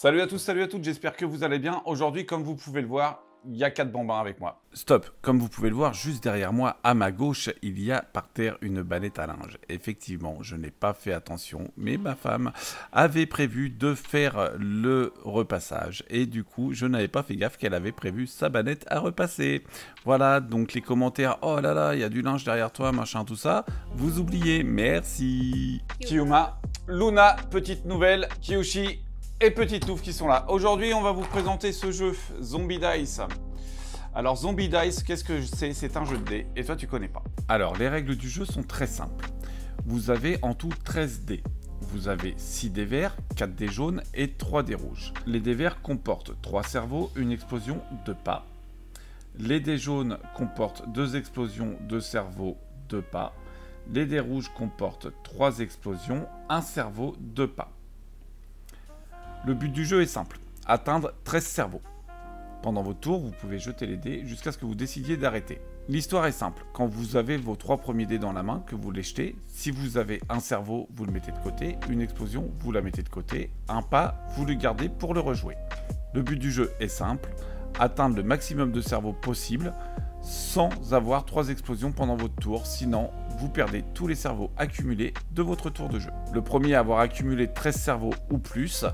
Salut à tous, salut à toutes, j'espère que vous allez bien. Aujourd'hui, comme vous pouvez le voir, il y a 4 bambins avec moi. Stop, comme vous pouvez le voir, juste derrière moi, à ma gauche, il y a par terre une balette à linge. Effectivement, je n'ai pas fait attention, mais ma femme avait prévu de faire le repassage. Et du coup, je n'avais pas fait gaffe qu'elle avait prévu sa banette à repasser. Voilà, donc les commentaires, oh là là, il y a du linge derrière toi, machin, tout ça, vous oubliez, merci. Kiyuma, Luna, petite nouvelle, Kiyoshi et Petite Touffe qui sont là. Aujourd'hui, on va vous présenter ce jeu Zombie Dice. Alors, Zombie Dice, qu'est-ce que c'est? C'est un jeu de dés, et toi, tu connais pas. Alors, les règles du jeu sont très simples. Vous avez en tout 13 dés. Vous avez 6 dés verts, 4 dés jaunes et 3 dés rouges. Les dés verts comportent 3 cerveaux, une explosion, 2 pas. Les dés jaunes comportent 2 explosions, 2 cerveaux, 2 pas. Les dés rouges comportent 3 explosions, 1 cerveau, 2 pas. Le but du jeu est simple, atteindre 13 cerveaux. Pendant votre tour, vous pouvez jeter les dés jusqu'à ce que vous décidiez d'arrêter. L'histoire est simple, quand vous avez vos 3 premiers dés dans la main, que vous les jetez, si vous avez un cerveau, vous le mettez de côté, une explosion, vous la mettez de côté, un pas, vous le gardez pour le rejouer. Le but du jeu est simple, atteindre le maximum de cerveaux possible, sans avoir 3 explosions pendant votre tour, sinon vous perdez tous les cerveaux accumulés de votre tour de jeu. Le premier à avoir accumulé 13 cerveaux ou plus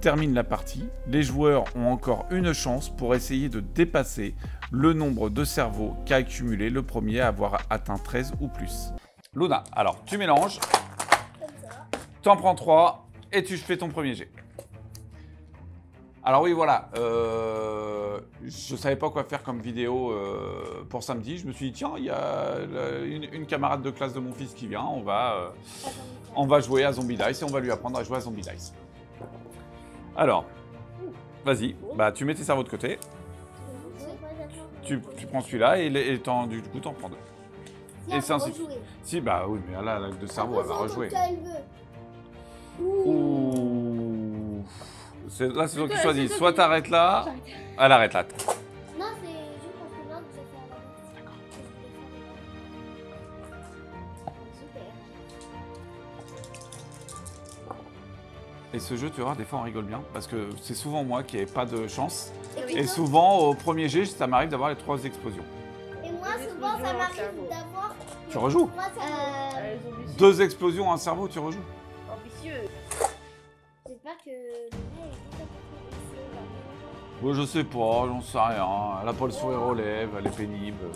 termine la partie. Les joueurs ont encore une chance pour essayer de dépasser le nombre de cerveaux qu'a accumulé le premier à avoir atteint 13 ou plus. Luna, alors tu mélanges, tu en prends 3 et tu fais ton premier jet. Alors oui, voilà, je savais pas quoi faire comme vidéo pour samedi. Je me suis dit, tiens, il y a une camarade de classe de mon fils qui vient, on va jouer à Zombie Dice et on va lui apprendre à jouer à Zombie Dice. Alors, vas-y, bah tu mets tes cerveaux de côté, tu prends celui-là et du coup t'en prends 2. Et c'est ainsi. Si, bah oui, mais là, avec 2 cerveaux, elle va rejouer. Ouh. Là, c'est toi qui choisis. Soit t'arrêtes là, elle arrête là. Non, c'est juste parce que là, vous avez fait la d'accord. Et ce jeu, tu vois, des fois on rigole bien, parce que c'est souvent moi qui n'ai pas de chance. Et souvent, au premier jet, ça m'arrive d'avoir les 3 explosions. Et moi, souvent, ça m'arrive d'avoir... Tu rejoues 2 explosions, un cerveau, tu rejoues. Ambitieux. J'espère que... Bon, je sais pas, j'en sais rien. Elle a pas le sourire aux lèvres, elle est pénible.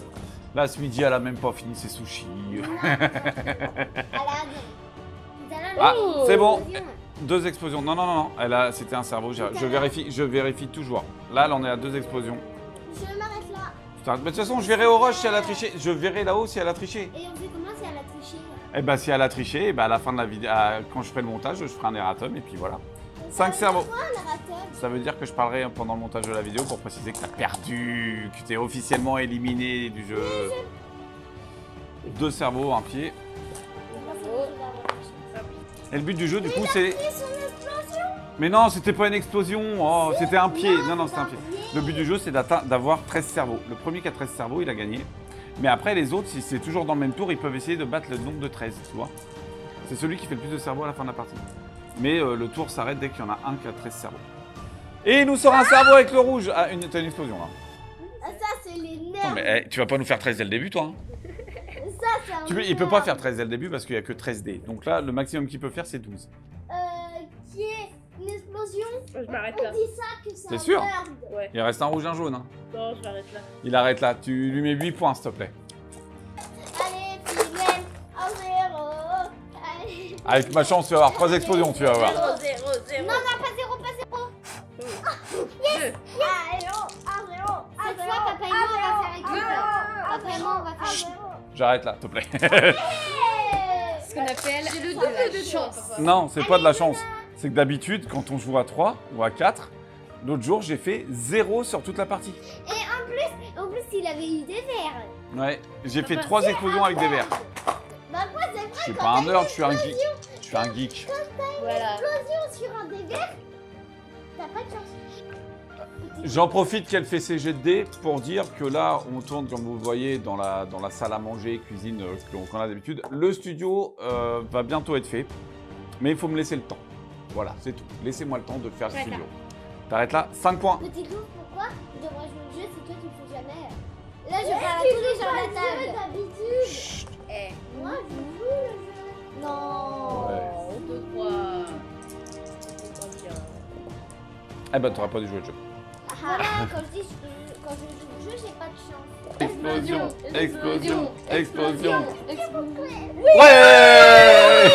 Là, ce midi, elle a même pas fini ses sushis. Ah, c'est bon. 2 explosions. Non, non, non, non. C'était un cerveau. Je vérifie toujours. Là, elle en est à 2 explosions. Je m'arrête là. Mais de toute façon, je verrai au rush si elle a triché. Je verrai là-haut si elle a triché. Et on fait comment si elle a triché? Eh ben, si elle a triché, à la fin de la vidéo, quand je ferai le montage, je ferai un erratum et puis voilà. 5 cerveaux. Ça veut dire que je parlerai pendant le montage de la vidéo pour préciser que tu as perdu, que tu es officiellement éliminé du jeu. 2 cerveaux, un pied. Et le but du jeu, du coup, c'est... Mais non, c'était pas une explosion, oh, c'était un pied. Non, non, c'était un pied. Le but du jeu, c'est d'avoir 13 cerveaux. Le premier qui a 13 cerveaux, il a gagné. Mais après, les autres, si c'est toujours dans le même tour, ils peuvent essayer de battre le nombre de 13, tu vois. C'est celui qui fait le plus de cerveaux à la fin de la partie. Mais le tour s'arrête dès qu'il y en a un qui a 13 cerveaux. Et il nous sort un cerveau avec le rouge. Ah, t'as une explosion, là. Ça, c'est les nerfs. Attends, mais tu vas pas nous faire 13 dès le début, toi, hein. Il peut pas faire 13 dès le début parce qu'il y a que 13 dés. Donc là, le maximum qu'il peut faire, c'est 12. Qui est une explosion. Je m'arrête là. On dit ça que c'est T'es sûr? Ouais. Il reste un rouge et un jaune. Hein. Non, je m'arrête là. Il arrête là. Tu lui mets 8 points, s'il te plaît. Allez, Pigmen, en 0. Allez. Avec ma chance, tu vas avoir 3 explosions, tu vas voir. 0, 0, 0. Non, non, pas 0, pas 0. Yes. Allez, 1, 0. Cette fois, papa et moi, on va faire équipe. Papa et moi, on va faire équipe. J'arrête là, s'il te plaît. Ce qu'on appelle de la chance. Non, c'est pas de la chance. C'est que d'habitude, quand on joue à 3 ou à 4, l'autre jour, j'ai fait 0 sur toute la partie. Et en plus, il avait eu des verres. Ouais, j'ai fait 3 explosions avec des verres. Bah moi, c'est vrai. Je suis pas un nerd, je suis un geek. Je suis un geek. Voilà. Explosion sur un des verres, t'as pas de chance. J'en profite qu'elle fait ses jets de dés pour dire que là, on tourne, comme vous voyez, dans la salle à manger, cuisine qu'on a d'habitude. Le studio va bientôt être fait, mais il faut me laisser le temps. Voilà, c'est tout. Laissez-moi le temps de faire ce studio. T'arrêtes là. 5 points. Petit loup, pourquoi je devrais jouer le jeu si toi tu le fais jamais? Là, je parle à tous les gens de la table. D'habitude. Eh, Moi, je joue le jeu. Non. Ouais. On te croit. Eh ben, t'auras pas dû jouer le jeu. Voilà, quand je joue le jeu, j'ai pas de chance. Explosion, explosion, explosion. Oui. Ouais.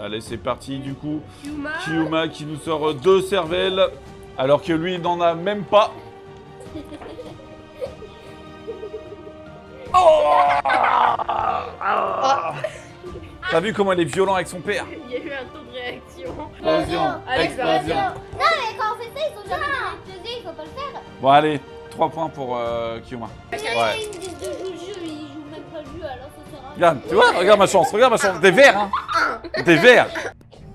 Allez, c'est parti du coup. Kiyuma qui nous sort 2 cervelles, alors que lui, il n'en a même pas. Oh. T'as vu comment il est violent avec son père? Il y a eu un taux de réaction. Explosion, Allez, explosion. Non, mais quand on fait ça, ils sont jamais explosés, il faut pas le faire. Bon, allez, 3 points pour Kiyuma. Il y Ouais. a une de joue le jeu, il joue même pas le jeu, alors ça sert à rien. Regarde, tu vois, regarde ma chance, regarde ma chance. Des verres, hein. Des verres.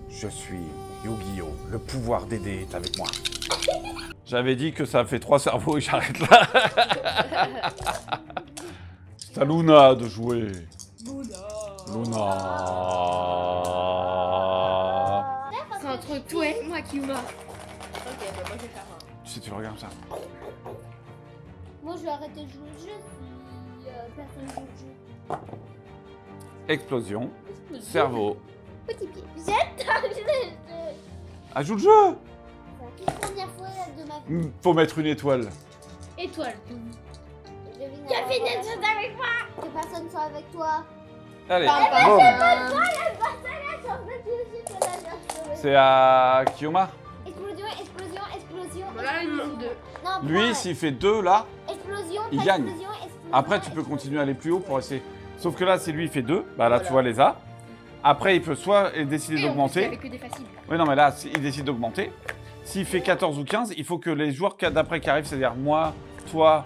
Je suis Yu-Gi-Oh! Le pouvoir d'aider est avec moi. J'avais dit que ça fait 3 cerveaux et j'arrête là. C'est à Luna de jouer. Luna. c'est entre toi et moi, Kiyuma. Ok, bah moi je vais faire un. Tu sais, tu regardes ça. Moi, je vais arrêter de jouer le jeu si personne joue le jeu. Explosion. Cerveau. Petit pied. J'adore le jeu. Ah, joue le jeu. C'est la toute première fois de ma vie. Faut mettre une étoile. Étoile. Qui a fait des choses avec moi? Que personne soit avec toi. Allez, Pam, pam, boum. pam. C'est à Kiyuma. Explosion, explosion, explosion. Voilà, il manque 2. Non, Lui, pas. s'il fait 2 là, Explosion, il pas gagne. explosion, explosion, après tu peux explosion. continuer à aller plus haut pour essayer. Sauf que là, si lui il fait 2, bah là Voilà. tu vois les A. Après, il peut soit décider Et en plus, d'augmenter. avec que des faciles. Oui, non, mais là, il décide d'augmenter. S'il fait 14 ou 15, il faut que les joueurs d'après qui arrivent, c'est-à-dire moi, toi,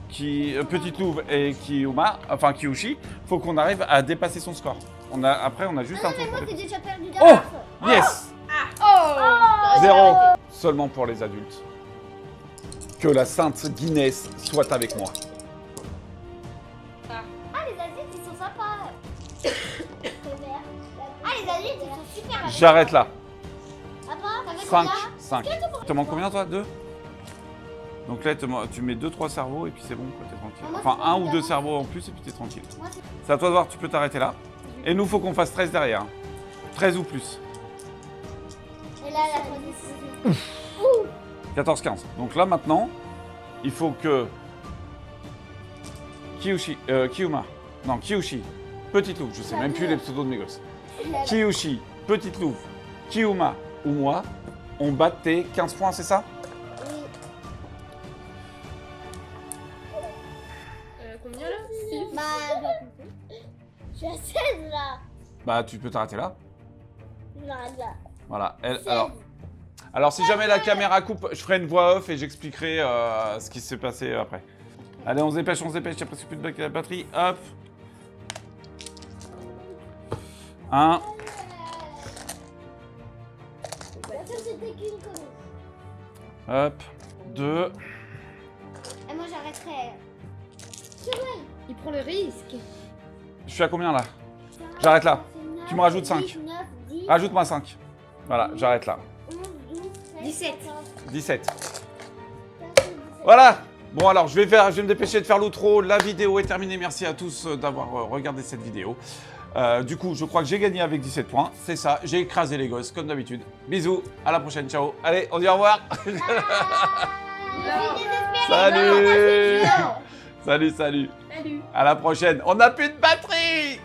Petite Louve et Kiyuma, enfin Kiyushi, faut qu'on arrive à dépasser son score. Après, on a juste un Ah, tour mais moi, pour c'est dépasser. déjà perdu Oh d'avance. Yes Oh, 0. Seulement pour les adultes. Que la sainte Guinness soit avec moi. Ah, les adultes, ils sont sympas. C'est vert. Ah, les adultes, ils sont super. J'arrête là. Papa, t'avais 5. combien? 5. Tu manques combien toi? 2? Donc là, tu mets 2-3 cerveaux et puis c'est bon, quoi, t'es tranquille. Ah, moi, Enfin, c'est 1 bon, ou 2 d'avance. cerveaux en plus et puis t'es tranquille. Moi, c'est... C'est à toi de voir, tu peux t'arrêter là. Et nous, faut qu'on fasse 13 derrière. 13 ou plus. Et là, la troisième. 14-15. Donc là, maintenant, il faut que Kiyuma. Non, Kiyushi. Petite Louve, je sais même plus les pseudos de mes gosses. Kiyushi, Petite Louve, Kiyuma ou moi, on bat tes 15 points, c'est ça? Oui. Combien là? Bah, je suis à 16 là. Bah, tu peux t'arrêter là. Là. Voilà. 16. Alors, si jamais la caméra coupe, je ferai une voix off et j'expliquerai ce qui s'est passé après. Allez, on se dépêche, il y a presque plus de batterie. Hop. 1. Ça, c'était qu'une connerie. Hop. 2. Et moi, j'arrêterai. il prend le risque. Je suis à combien là? J'arrête là. Tu me rajoutes 5. 9, 10, Rajoute-moi 5. Voilà, j'arrête là. 11, 12, 13, 17. 14, 17. Voilà. Bon alors, je vais me dépêcher de faire l'outro. La vidéo est terminée. Merci à tous d'avoir regardé cette vidéo. Du coup, je crois que j'ai gagné avec 17 points. C'est ça, j'ai écrasé les gosses, comme d'habitude. Bisous, à la prochaine, ciao. Allez, on dit au revoir. Salut. Salut. Salut. À la prochaine. On n'a plus de batterie.